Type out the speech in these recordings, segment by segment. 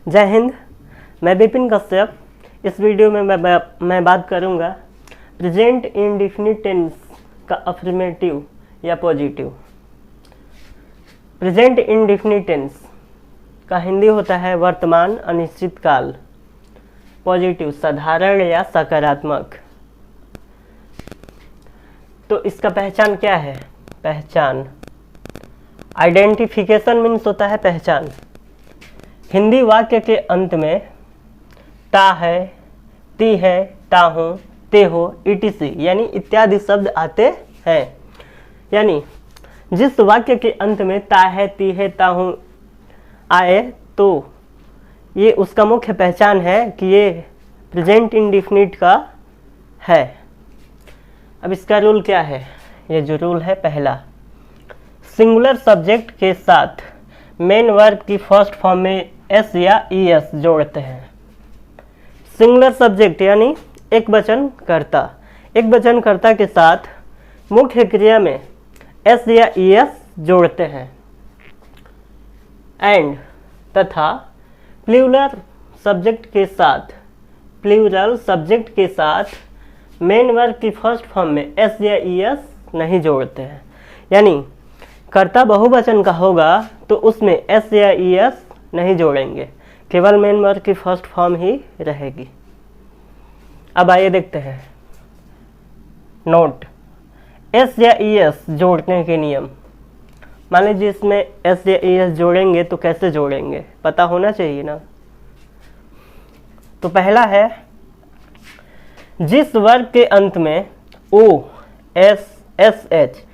जय हिंद। मैं विपिन कश्यप। इस वीडियो में मैं बात करूंगा प्रेजेंट इंडेफिनिट टेंस का अफर्मेटिव या पॉजिटिव। प्रेजेंट इंडेफिनिट टेंस का हिंदी होता है वर्तमान अनिश्चित काल। पॉजिटिव साधारण या सकारात्मक। तो इसका पहचान क्या है? पहचान आइडेंटिफिकेशन मीन्स होता है पहचान। हिंदी वाक्य के अंत में ता है, ती है, ता हूँ, ते हो, etc यानी इत्यादि शब्द आते हैं। यानी जिस वाक्य के अंत में ता है, ती है, ता हूँ आए तो ये उसका मुख्य पहचान है कि ये प्रेजेंट इंडेफिनिट का है। अब इसका रूल क्या है? ये जो रूल है पहला, सिंगुलर सब्जेक्ट के साथ मेन वर्ब की फर्स्ट फॉर्म में एस या ईएस जोड़ते हैं। सिंगुलर सब्जेक्ट यानी एक वचन कर्ता, एक वचन कर्ता के साथ मुख्य क्रिया में एस या ईएस जोड़ते हैं। एंड तथा प्लूरल सब्जेक्ट के साथ मेन वर्ब की फर्स्ट फॉर्म में एस या ईएस नहीं जोड़ते हैं। यानी कर्ता बहुवचन का होगा तो उसमें एस या ईएस नहीं जोड़ेंगे, केवल मेन वर्ब की फर्स्ट फॉर्म ही रहेगी। अब आइए देखते हैं नोट एस या ईएस जोड़ने के नियम। मान लीजिए इसमें एस या ईएस जोड़ेंगे तो कैसे जोड़ेंगे पता होना चाहिए ना। तो पहला है, जिस वर्ग के अंत में O S S H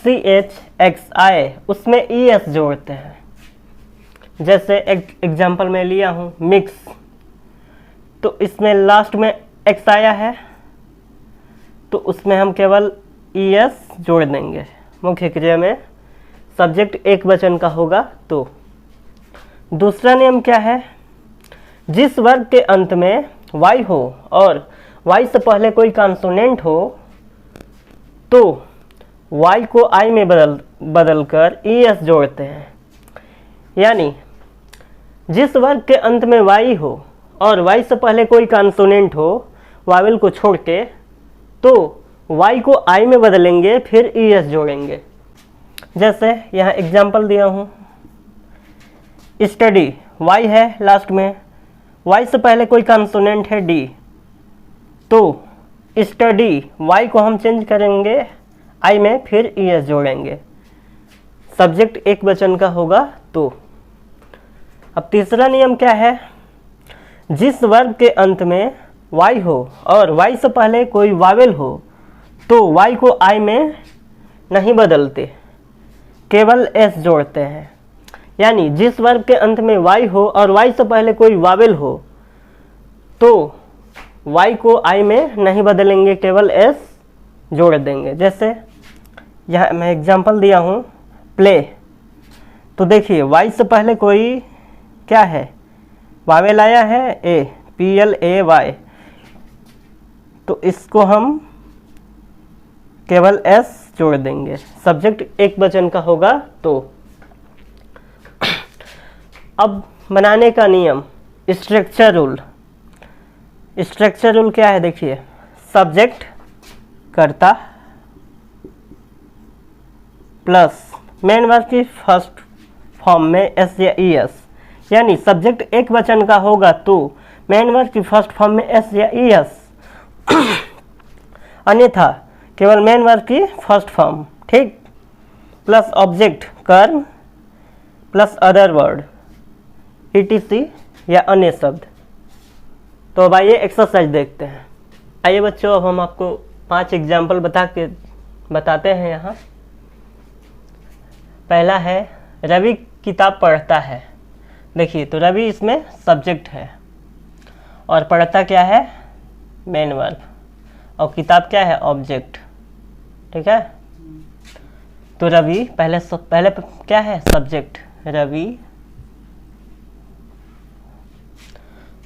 C H X आए उसमें ई एस जोड़ते हैं। जैसे एग्जाम्पल में लिया हूँ मिक्स, तो इसमें लास्ट में एक्स आया है तो उसमें हम केवल ई एस जोड़ देंगे। मुख्य क्रिया में सब्जेक्ट एक वचन का होगा तो। दूसरा नियम क्या है? जिस वर्ग के अंत में वाई हो और वाई से पहले कोई कॉन्सोनेंट हो तो वाई को आई में बदलकर ई एस जोड़ते हैं। यानी जिस वर्ग के अंत में वाई हो और वाई से पहले कोई कॉन्सोनेंट हो वावेल को छोड़ के, तो वाई को आई में बदलेंगे फिर ई एस जोड़ेंगे। जैसे यहाँ एग्जाम्पल दिया हूँ, स्टडी वाई है लास्ट में, वाई से पहले कोई कॉन्सोनेंट है डी, तो स्टडी वाई को हम चेंज करेंगे आई में फिर ई एस जोड़ेंगे। सब्जेक्ट एक वचन का होगा तो। अब तीसरा नियम क्या है? जिस वर्ग के अंत में वाई हो और वाई से पहले कोई वावेल हो तो वाई को आई में नहीं बदलते, केवल एस जोड़ते हैं। यानी जिस वर्ग के अंत में वाई हो और वाई से पहले कोई वावेल हो तो वाई को आई में नहीं बदलेंगे, केवल एस जोड़ देंगे। जैसे यहाँ मैं एग्जांपल दिया हूँ प्ले, तो देखिए वाई से पहले कोई क्या है, वावेल आया है ए, पी एल ए वाई, तो इसको हम केवल एस जोड़ देंगे। सब्जेक्ट एक वचन का होगा तो। अब बनाने का नियम, स्ट्रक्चर रूल। स्ट्रक्चर रूल क्या है? देखिए, सब्जेक्ट कर्ता प्लस मेन वर्ब की फर्स्ट फॉर्म में एस या ई एस। यानी सब्जेक्ट एक वचन का होगा तो मेन वर्ब की फर्स्ट फॉर्म में एस या ई एस, अन्यथा केवल मेन वर्ब की फर्स्ट फॉर्म, ठीक। प्लस ऑब्जेक्ट कर्म प्लस अदर वर्ड etc या अन्य शब्द। तो अब आइए एक्सरसाइज देखते हैं। आइए बच्चों, अब हम आपको 5 एग्जाम्पल बताते हैं यहाँ। पहला है, रवि किताब पढ़ता है। देखिए, तो रवि इसमें सब्जेक्ट है और पढ़ता क्या है? मेन वर्ब, और किताब क्या है? ऑब्जेक्ट, ठीक है। तो रवि पहले क्या है? सब्जेक्ट रवि,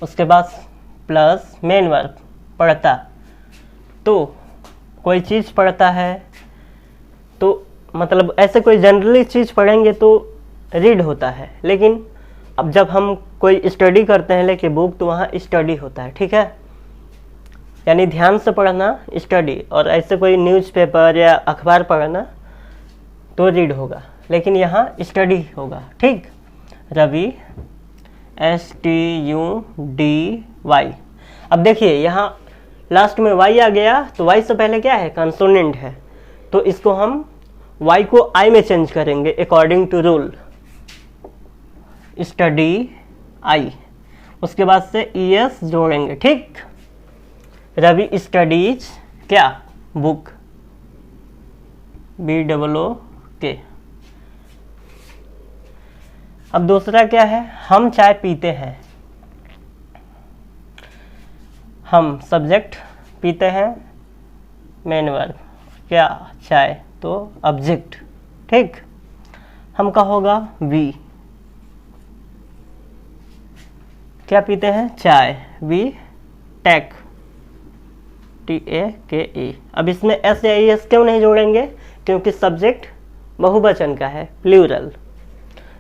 उसके बाद प्लस मेन वर्ब पढ़ता, तो कोई चीज़ पढ़ता है तो मतलब ऐसे कोई जनरली चीज़ पढ़ेंगे तो रीड होता है, लेकिन अब जब हम कोई स्टडी करते हैं लेके बुक, तो वहाँ स्टडी होता है, ठीक है, यानी ध्यान से पढ़ना स्टडी, और ऐसे कोई न्यूज़पेपर या अखबार पढ़ना तो रीड होगा, लेकिन यहाँ स्टडी होगा, ठीक। रवि STUDY। अब देखिए यहाँ लास्ट में y आ गया, तो y से पहले क्या है, कंसोनेंट है, तो इसको हम y को I में चेंज करेंगे according to rule, study I, उसके बाद से ES जोड़ेंगे, ठीक। रवि स्टडीज क्या, बुक, BOOK। अब दूसरा क्या है, हम चाय पीते हैं, हम सब्जेक्ट, पीते हैं मेन वर्ब, क्या, चाय, तो ऑब्जेक्ट, ठीक। हम का होगा वी, क्या पीते हैं, चाय, वी टेक, TAKE। अब इसमें S या ES क्यों नहीं जोड़ेंगे, क्योंकि सब्जेक्ट बहुवचन का है, प्लूरल।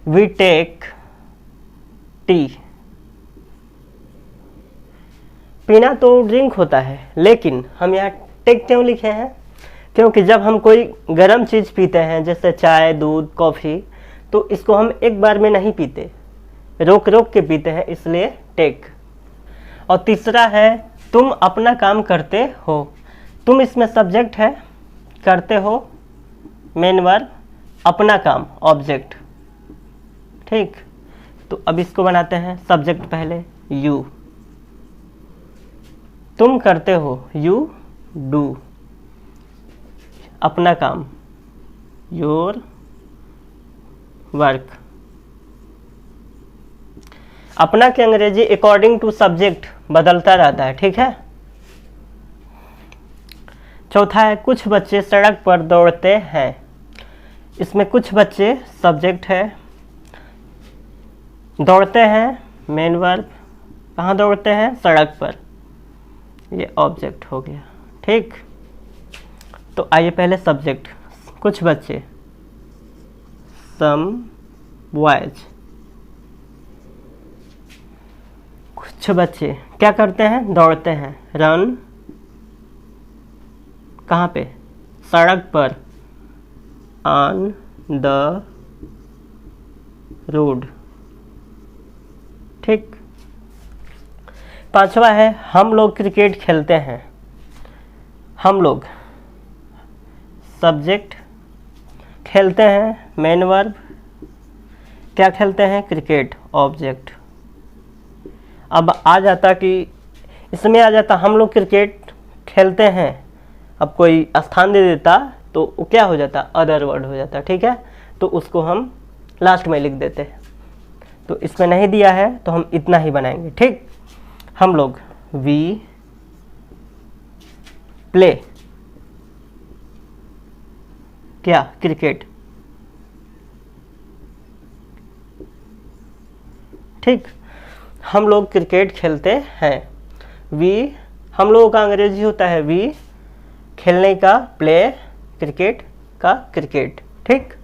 वी टेक टी, पीना तो ड्रिंक होता है, लेकिन हम यहाँ टेक क्यों लिखे हैं, क्योंकि जब हम कोई गर्म चीज़ पीते हैं जैसे चाय, दूध, कॉफ़ी, तो इसको हम एक बार में नहीं पीते, रोक रोक के पीते हैं, इसलिए टेक। और तीसरा है तुम अपना काम करते हो, तुम इसमें सब्जेक्ट है, करते हो मेन वर्ब, अपना काम ऑब्जेक्ट, ठीक। तो अब इसको बनाते हैं सब्जेक्ट पहले, यू, तुम करते हो, यू डू, अपना काम, योर वर्क। अपना के अंग्रेजी अकॉर्डिंग टू सब्जेक्ट बदलता रहता है, ठीक है। चौथा है कुछ बच्चे सड़क पर दौड़ते हैं, इसमें कुछ बच्चे सब्जेक्ट है, दौड़ते हैं मेन वर्ब, कहाँ दौड़ते हैं, सड़क पर, ये ऑब्जेक्ट हो गया, ठीक। तो आइए पहले सब्जेक्ट, कुछ बच्चे, सम बॉयज, कुछ बच्चे क्या करते हैं, दौड़ते हैं, रन, कहाँ पे, सड़क पर, ऑन द रोड, ठीक। पांचवा है हम लोग क्रिकेट खेलते हैं, हम लोग सब्जेक्ट, खेलते हैं मेन वर्ब, क्या खेलते हैं, क्रिकेट ऑब्जेक्ट। अब आ जाता कि इसमें आ जाता हम लोग क्रिकेट खेलते हैं, अब कोई स्थान दे देता तो वो क्या हो जाता, अदर वर्ड हो जाता, ठीक है। तो उसको हम लास्ट में लिख देते हैं, तो इसमें नहीं दिया है तो हम इतना ही बनाएंगे, ठीक। हम लोग वी प्ले, क्या, क्रिकेट, ठीक। हम लोग क्रिकेट खेलते हैं, वी, हम लोगों का अंग्रेजी होता है वी, खेलने का प्ले, क्रिकेट का क्रिकेट, ठीक।